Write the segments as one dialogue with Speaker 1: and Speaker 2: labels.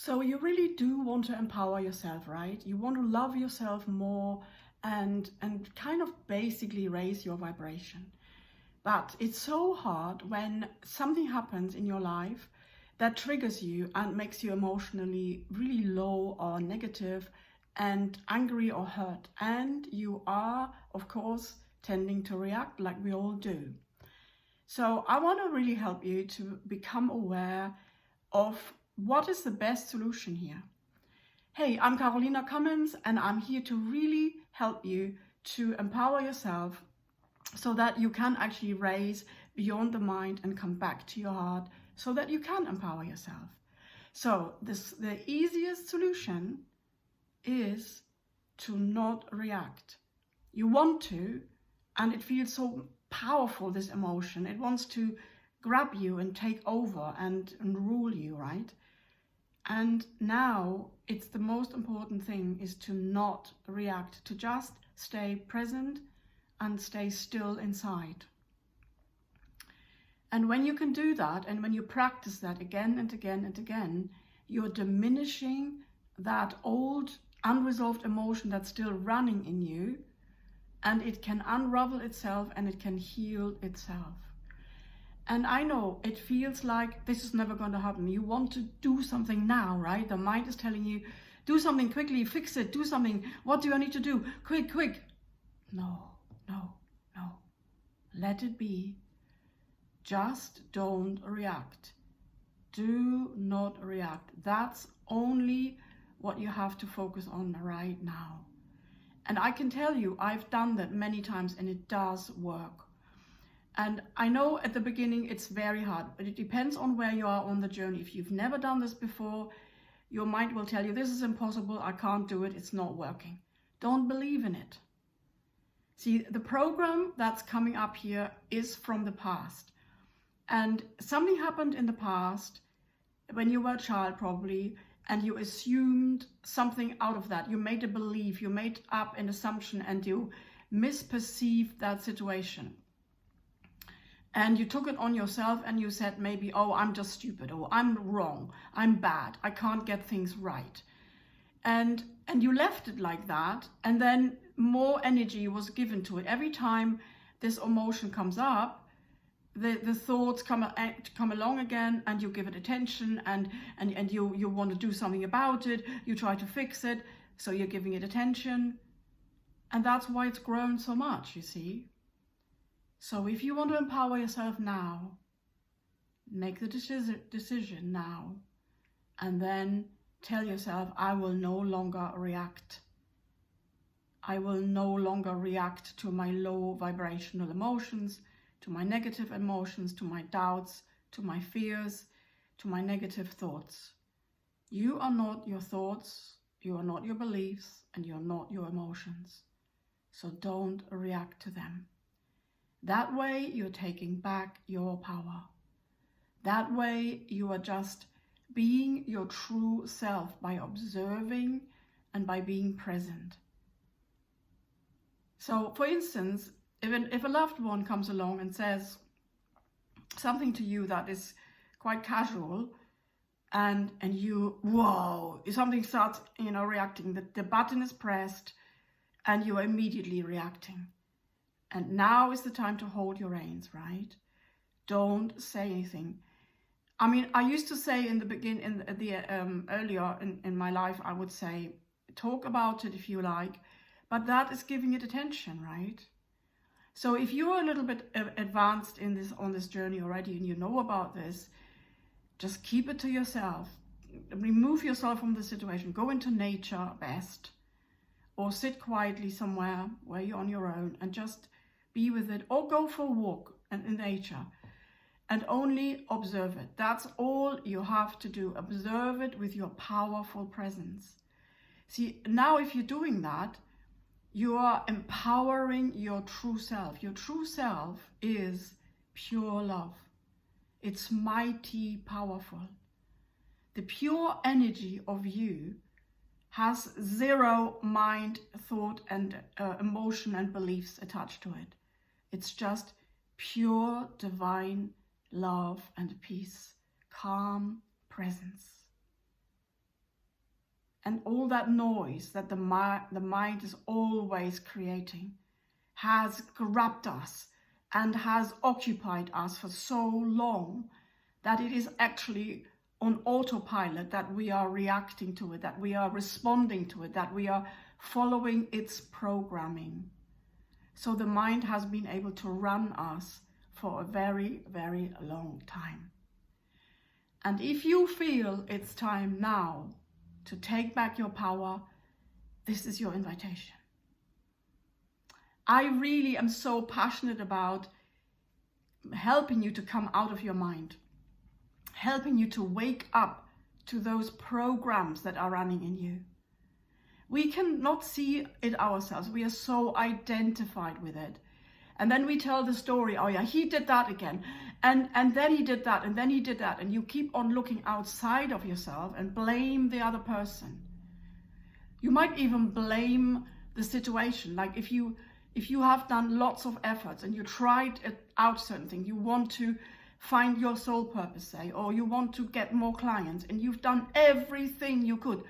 Speaker 1: So you really do want to empower yourself, right? You want to love yourself more and kind of basically raise your vibration. But it's so hard when something happens in your life that triggers you and makes you emotionally really low or negative and angry or hurt. And you are, of course, tending to react like we all do. So I want to really help you to become aware of what is the best solution here. Hey, I'm Carolina Cummins, and I'm here to really help you to empower yourself so that you can actually raise beyond the mind and come back to your heart so that you can empower yourself. So the easiest solution is to not react. You want to, and it feels so powerful, this emotion. It wants to grab you and take over and rule you, right? And now it's the most important thing is to not react, to just stay present and stay still inside. And when you can do that, and when you practice that again and again and again, you're diminishing that old unresolved emotion that's still running in you, and it can unravel itself and it can heal itself. And I know it feels like this is never going to happen. You want to do something now, right? The mind is telling you, do something quickly, fix it, do something. What do I need to do? Quick, quick. No, no, no. Let it be. Just don't react. Do not react. That's only what you have to focus on right now. And I can tell you, I've done that many times and it does work. And I know at the beginning it's very hard, but it depends on where you are on the journey. If you've never done this before, your mind will tell you, this is impossible, I can't do it, it's not working. Don't believe in it. See, the program that's coming up here is from the past. And something happened in the past, when you were a child probably, and you assumed something out of that. You made a belief, you made up an assumption, and you misperceived that situation. And you took it on yourself and you said maybe, oh, I'm just stupid, or I'm wrong, I'm bad, I can't get things right. And you left it like that, and then more energy was given to it. Every time this emotion comes up, the thoughts come along again, and you give it attention, and you want to do something about it, you try to fix it, so you're giving it attention. And that's why it's grown so much, you see. So if you want to empower yourself now, make the decision now, and then tell yourself, I will no longer react. I will no longer react to my low vibrational emotions, to my negative emotions, to my doubts, to my fears, to my negative thoughts. You are not your thoughts, you are not your beliefs, and you're not your emotions. So don't react to them. That way you're taking back your power. That way you are just being your true self by observing and by being present. So for instance, if a loved one comes along and says something to you that is quite casual, and you, whoa, something starts, reacting, the button is pressed and you are immediately reacting. And now is the time to hold your reins, right? Don't say anything. I mean, I used to say in the beginning, earlier in my life, I would say, talk about it if you like, but that is giving it attention, right? So if you're a little bit advanced on this journey already, and you know about this, just keep it to yourself. Remove yourself from the situation. Go into nature best, or sit quietly somewhere where you're on your own and just be with it, or go for a walk in nature and only observe it. That's all you have to do. Observe it with your powerful presence. See, now if you're doing that, you are empowering your true self. Your true self is pure love. It's mighty powerful. The pure energy of you has zero mind, thought, and emotion and beliefs attached to it. It's just pure divine love and peace, calm presence. and all that noise that the mind is always creating has grabbed us and has occupied us for so long that it is actually on autopilot, that we are reacting to it, that we are responding to it, that we are following its programming. So the mind has been able to run us for a very, very long time. And if you feel it's time now to take back your power, this is your invitation. I really am so passionate about helping you to come out of your mind, helping you to wake up to those programs that are running in you. We cannot see it ourselves. We are so identified with it. And then we tell the story, oh yeah, he did that again. And then he did that, and then he did that. And you keep on looking outside of yourself and blame the other person. You might even blame the situation. Like if you have done lots of efforts and you tried out certain things, you want to find your soul purpose, say, or you want to get more clients, and you've done everything you could.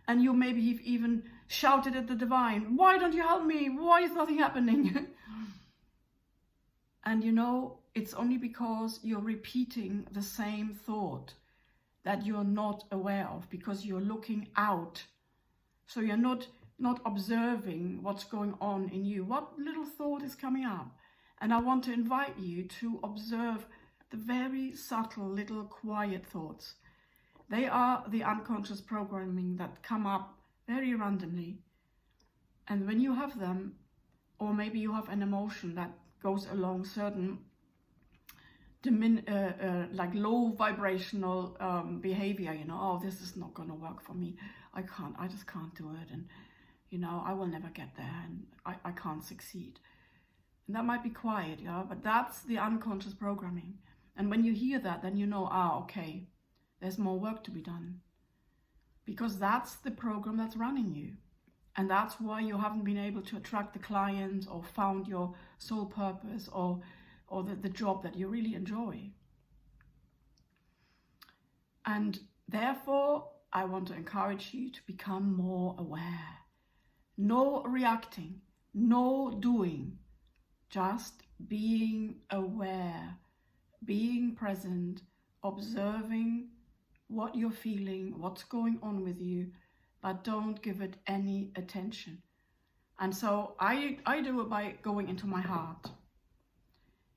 Speaker 1: And you maybe have even shouted at the divine, why don't you help me? Why is nothing happening? And you know, it's only because you're repeating the same thought that you're not aware of, because you're looking out. So you're not observing what's going on in you. What little thought is coming up? And I want to invite you to observe the very subtle little quiet thoughts. They are the unconscious programming that come up very randomly. And when you have them, or maybe you have an emotion that goes along certain like low vibrational behavior, you know, oh, this is not going to work for me. I just can't do it. And, you know, I will never get there, and I can't succeed. And that might be quiet, yeah, but that's the unconscious programming. And when you hear that, then you know, okay, there's more work to be done. Because that's the program that's running you. And that's why you haven't been able to attract the clients or found your soul purpose or the job that you really enjoy. And therefore, I want to encourage you to become more aware. No reacting, no doing, just being aware, being present, observing what you're feeling, what's going on with you, but don't give it any attention. And so I do it by going into my heart.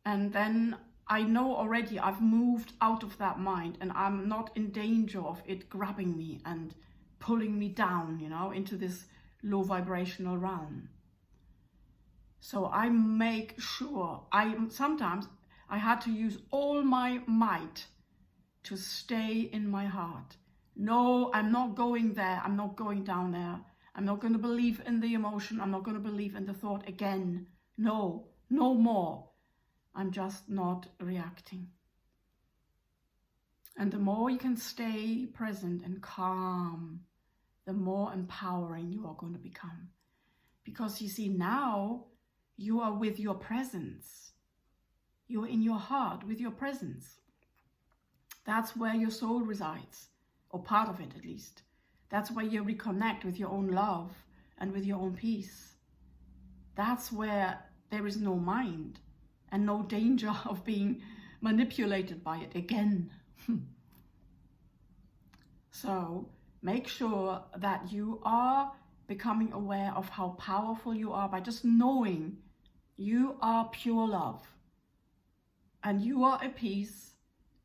Speaker 1: And then I know already I've moved out of that mind, and I'm not in danger of it grabbing me and pulling me down, you know, into this low vibrational realm. So I make sure, sometimes I had to use all my might to stay in my heart. No, I'm not going there. I'm not going down there. I'm not going to believe in the emotion. I'm not going to believe in the thought again. No, no more. I'm just not reacting. And the more you can stay present and calm, the more empowering you are going to become. Because you see, now you are with your presence. You're in your heart with your presence. That's where your soul resides, or part of it at least. That's where you reconnect with your own love and with your own peace. That's where there is no mind and no danger of being manipulated by it again. So make sure that you are becoming aware of how powerful you are by just knowing you are pure love and you are at peace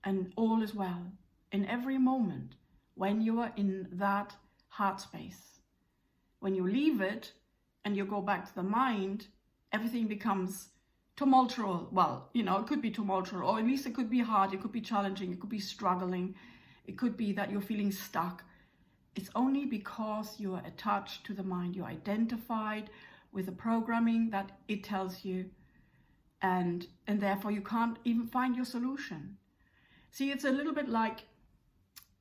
Speaker 1: and all is well in every moment when you are in that heart space. When you leave it and you go back to the mind, everything becomes tumultuous. Well, you know, it could be tumultuous, or at least it could be hard, it could be challenging, it could be struggling, it could be that you're feeling stuck. It's only because you are attached to the mind, you're identified with the programming that it tells you, and therefore you can't even find your solution. See, it's a little bit like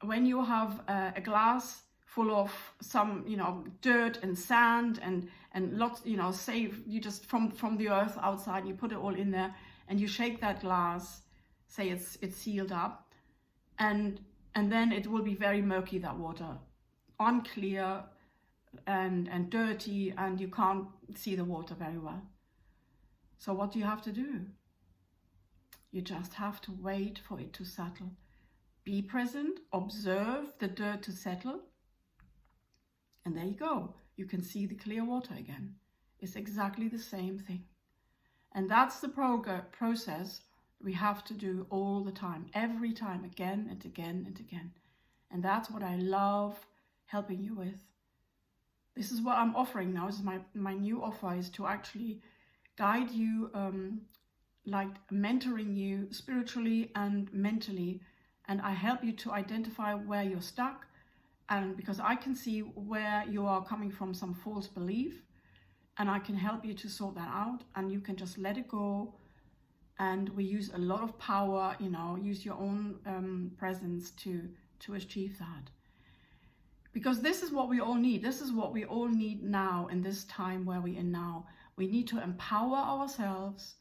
Speaker 1: when you have a glass full of some, you know, dirt and sand and lots, you know, say you just from the earth outside, you put it all in there and you shake that glass, say it's sealed up, and then it will be very murky, that water. unclear and dirty, and you can't see the water very well. So what do you have to do? You just have to wait for it to settle. Be present, observe the dirt to settle, and there you go. You can see the clear water again. It's exactly the same thing. And that's the process we have to do all the time, every time, again and again and again. And that's what I love helping you with. This is what I'm offering now. This is my new offer, is to actually guide you, like mentoring you spiritually and mentally. And I help you to identify where you're stuck, and because I can see where you are coming from, some false belief, and I can help you to sort that out, and you can just let it go. And we use a lot of power, you know, use your own presence to achieve that. Because this is what we all need. This is what we all need now, in this time where we're in now. We need to empower ourselves.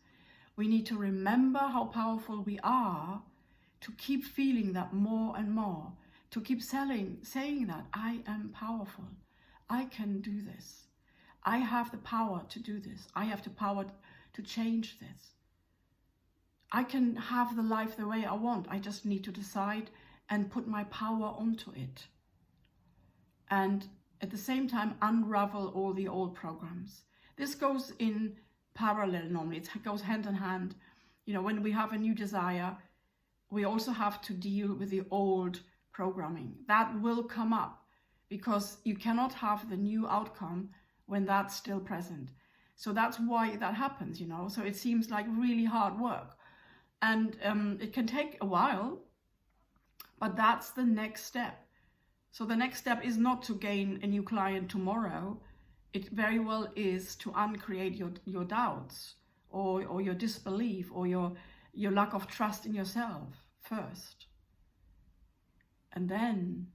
Speaker 1: We need to remember how powerful we are, to keep feeling that more and more, to keep saying that I am powerful. I can do this. I have the power to do this. I have the power to change this. I can have the life the way I want. I just need to decide and put my power onto it. And at the same time, unravel all the old programs. This goes in parallel normally. It goes hand in hand. You know, when we have a new desire, we also have to deal with the old programming. That will come up, because you cannot have the new outcome when that's still present. So that's why that happens, you know. So it seems like really hard work. And it can take a while, but that's the next step. So the next step is not to gain a new client tomorrow. It very well is to uncreate your doubts or your disbelief or your lack of trust in yourself first. And then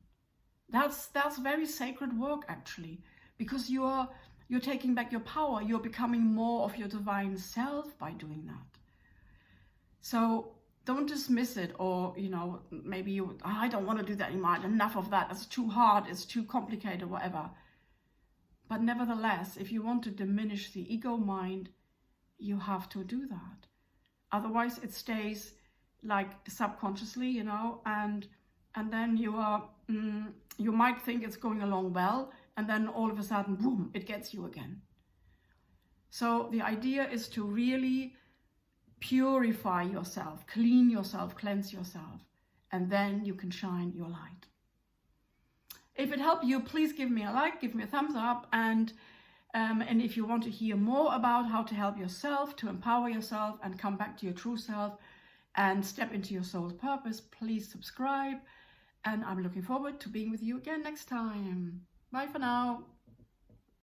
Speaker 1: that's very sacred work, actually, because you're taking back your power. You're becoming more of your divine self by doing that. So don't dismiss it, or, you know, maybe I don't want to do that anymore. Enough of that. It's too hard. It's too complicated, whatever. But nevertheless, if you want to diminish the ego mind, you have to do that. Otherwise, it stays like subconsciously, you know, and then you might think it's going along well, and then all of a sudden, boom, it gets you again. So the idea is to really purify yourself, clean yourself, cleanse yourself, and then you can shine your light. If it helped you, please give me a like, give me a thumbs up, and if you want to hear more about how to help yourself, to empower yourself and come back to your true self and step into your soul's purpose, please subscribe. And I'm looking forward to being with you again next time. Bye for now.